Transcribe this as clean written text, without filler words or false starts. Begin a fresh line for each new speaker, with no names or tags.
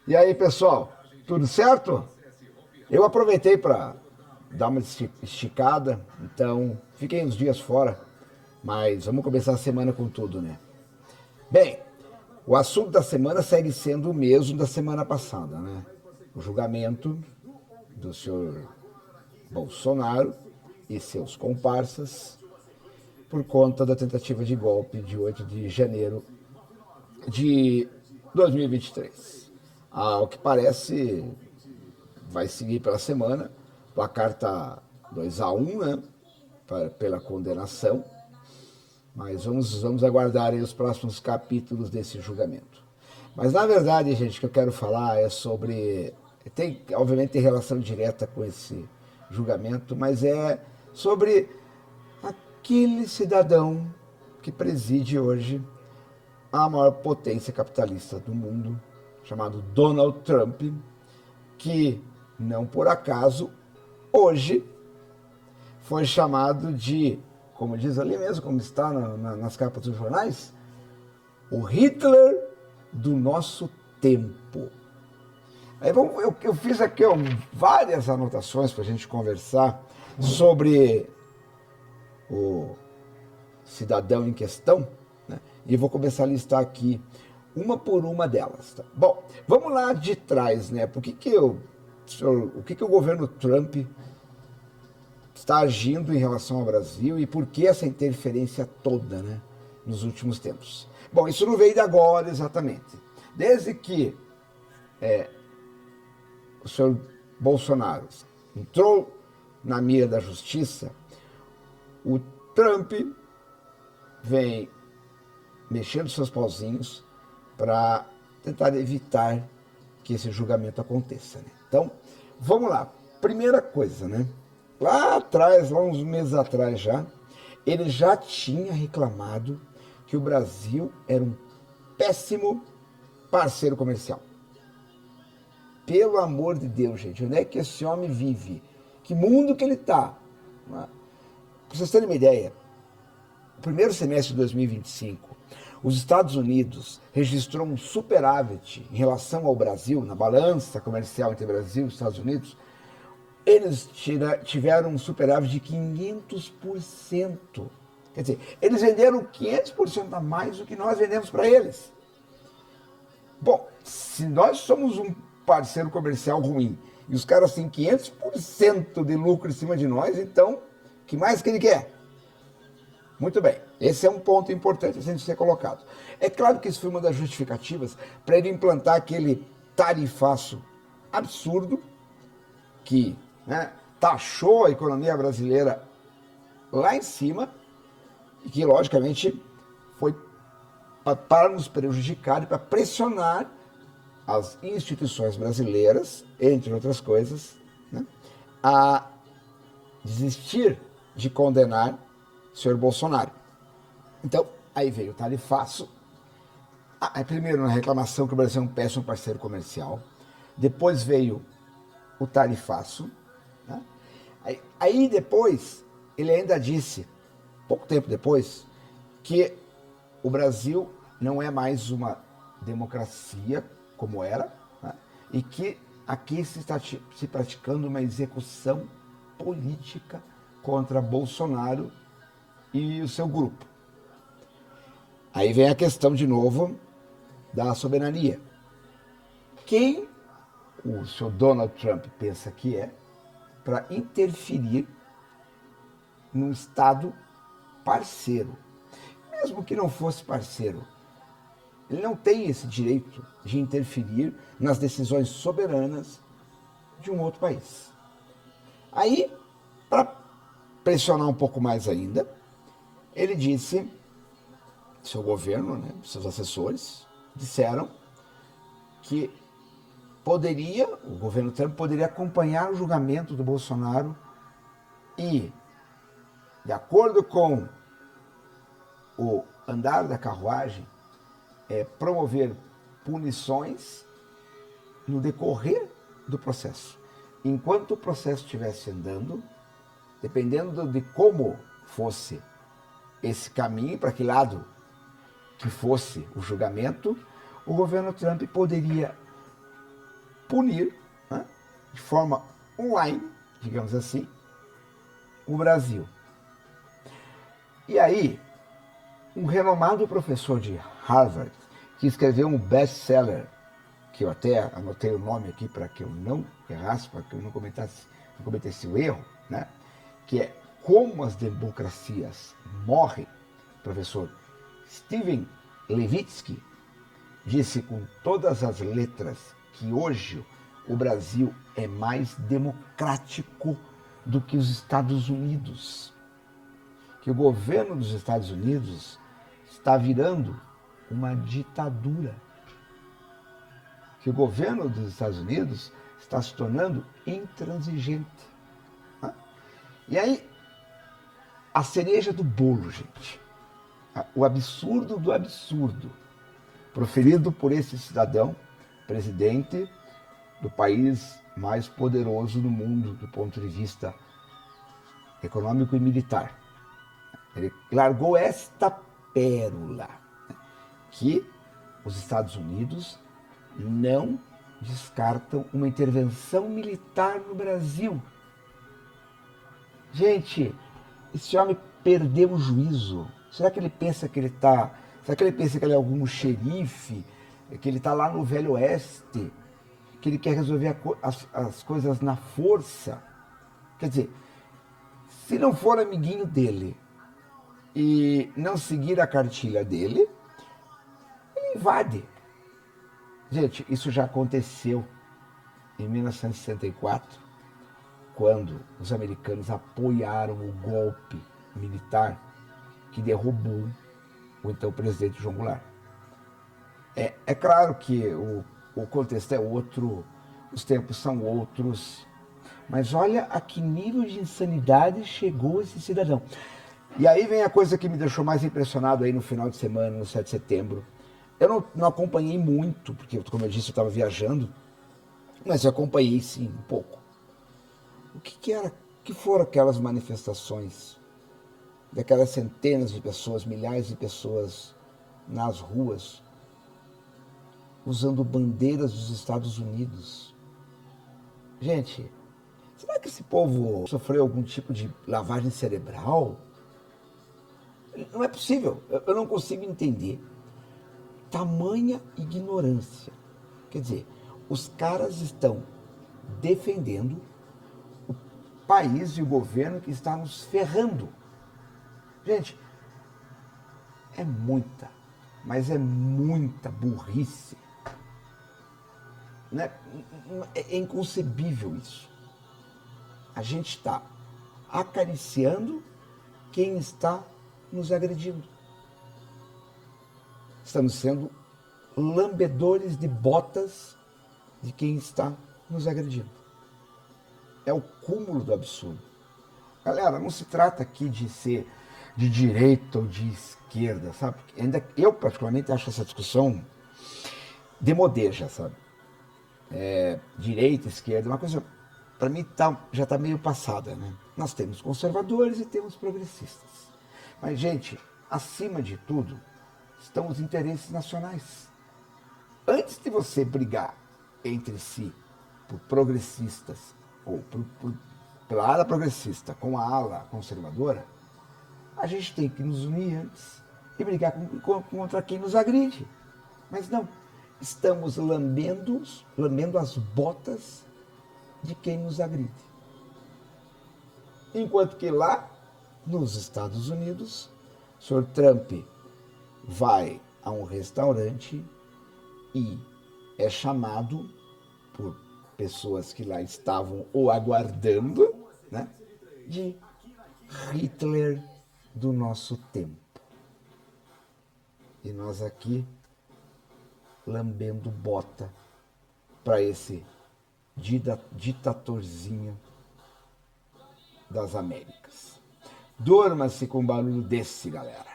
E aí, pessoal, tudo certo? Eu aproveitei para dar uma esticada, então fiquei uns dias fora, mas vamos começar a semana com tudo, né? Bem, o assunto da semana segue sendo o mesmo da semana passada, né? O julgamento do senhor Bolsonaro e seus comparsas por conta da tentativa de golpe de 8 de janeiro de 2023. Ao que parece, vai seguir pela semana. O placar está 2-1, né? Pela condenação. Mas vamos aguardar aí os próximos capítulos desse julgamento. Mas na verdade, gente, o que eu quero falar é sobre. Obviamente tem relação direta com esse julgamento, mas é sobre aquele cidadão que preside hoje a maior potência capitalista do mundo, chamado Donald Trump, que, não por acaso, hoje foi chamado de, como diz ali mesmo, como está nas capas dos jornais, o Hitler do nosso tempo. Aí eu fiz aqui várias anotações para a gente conversar sobre o cidadão em questão, né? E vou começar a listar aqui uma por uma delas. Tá? Bom, vamos lá de trás, né? O que o governo Trump está agindo em relação ao Brasil e por que essa interferência toda, né, nos últimos tempos? Bom, isso não veio de agora exatamente. Desde que o senhor Bolsonaro entrou na mira da justiça, o Trump vem mexendo seus pauzinhos para tentar evitar que esse julgamento aconteça. Né? Então, vamos lá. Primeira coisa, né? Lá atrás, lá uns meses atrás já, ele já tinha reclamado que o Brasil era um péssimo parceiro comercial. Pelo amor de Deus, gente, onde é que esse homem vive? Que mundo que ele está? Para vocês terem uma ideia, no primeiro semestre de 2025, os Estados Unidos registrou um superávit em relação ao Brasil, na balança comercial entre Brasil e Estados Unidos. Eles tiveram um superávit de 500%. Quer dizer, eles venderam 500% a mais do que nós vendemos para eles. Bom, se nós somos um parceiro comercial ruim e os caras têm 500% de lucro em cima de nós, então, o que mais que ele quer? Muito bem, esse é um ponto importante a gente ser colocado. É claro que isso foi uma das justificativas para ele implantar aquele tarifaço absurdo que, né, taxou a economia brasileira lá em cima e que, logicamente, foi para nos prejudicar e para pressionar as instituições brasileiras, entre outras coisas, né, a desistir de condenar o senhor Bolsonaro. Então, aí veio o tarifaço. Primeiro, na reclamação que o Brasil é um péssimo parceiro comercial. Depois veio o tarifaço. Né? Aí depois, ele ainda disse, pouco tempo depois, que o Brasil não é mais uma democracia como era, né? E que aqui se está se praticando uma execução política contra Bolsonaro e o seu grupo. Aí vem a questão de novo da soberania. Quem o senhor Donald Trump pensa que é para interferir num Estado parceiro? Mesmo que não fosse parceiro, ele não tem esse direito de interferir nas decisões soberanas de um outro país. Aí, para pressionar um pouco mais ainda, ele disse, seu governo, né, seus assessores, disseram que o governo Trump poderia acompanhar o julgamento do Bolsonaro e, de acordo com o andar da carruagem, promover punições no decorrer do processo. Enquanto o processo estivesse andando, dependendo de como fosse esse caminho, para que lado que fosse o julgamento, o governo Trump poderia punir, né, de forma online, digamos assim, o Brasil. E aí, um renomado professor de Harvard, que escreveu um best-seller, que eu até anotei o nome aqui para que eu não errasse, para que eu não cometesse o erro, né? Que é Como as Democracias Morrem, professor Steven Levitsky, disse com todas as letras que hoje o Brasil é mais democrático do que os Estados Unidos. Que o governo dos Estados Unidos está virando uma ditadura. Que o governo dos Estados Unidos está se tornando intransigente. E aí, a cereja do bolo, gente. O absurdo do absurdo, proferido por esse cidadão, presidente do país mais poderoso do mundo do ponto de vista econômico e militar. Ele largou esta pérola, que os Estados Unidos não descartam uma intervenção militar no Brasil. Gente, esse homem perdeu o juízo. Será que ele pensa que ele está... Será que ele pensa que ele é algum xerife, que ele está lá no Velho Oeste, que ele quer resolver as coisas na força? Quer dizer, se não for amiguinho dele e não seguir a cartilha dele, ele invade. Gente, isso já aconteceu em 1964, quando os americanos apoiaram o golpe militar que derrubou o então presidente João Goulart. É claro que o contexto é outro, os tempos são outros, mas olha a que nível de insanidade chegou esse cidadão. E aí vem a coisa que me deixou mais impressionado aí no final de semana, no 7 de setembro. Eu não acompanhei muito, porque, como eu disse, eu estava viajando, mas eu acompanhei sim um pouco. O que foram aquelas manifestações daquelas centenas de pessoas, milhares de pessoas nas ruas, usando bandeiras dos Estados Unidos? Gente, será que esse povo sofreu algum tipo de lavagem cerebral? Não é possível, eu não consigo entender. Tamanha ignorância. Quer dizer, os caras estão defendendo o país e o governo que está nos ferrando. Gente, é muita, mas é muita burrice. Né? É inconcebível isso. A gente está acariciando quem está nos agredindo. Estamos sendo lambedores de botas de quem está nos agredindo. É o cúmulo do absurdo. Galera, não se trata aqui de ser de direita ou de esquerda, sabe? Ainda eu, particularmente, acho essa discussão demodeja, sabe? Direita, esquerda, uma coisa, para mim, já está meio passada, né? Nós temos conservadores e temos progressistas. Mas, gente, acima de tudo, estão os interesses nacionais. Antes de você brigar entre si por progressistas ou pela ala progressista com a ala conservadora, a gente tem que nos unir antes e brigar contra quem nos agride. Mas não, estamos lambendo as botas de quem nos agride. Enquanto que lá, nos Estados Unidos, o senhor Trump vai a um restaurante e é chamado por pessoas que lá estavam o aguardando, né, de Hitler do nosso tempo. E nós aqui lambendo bota para esse ditatorzinho das Américas. Durma-se com um barulho desse, galera.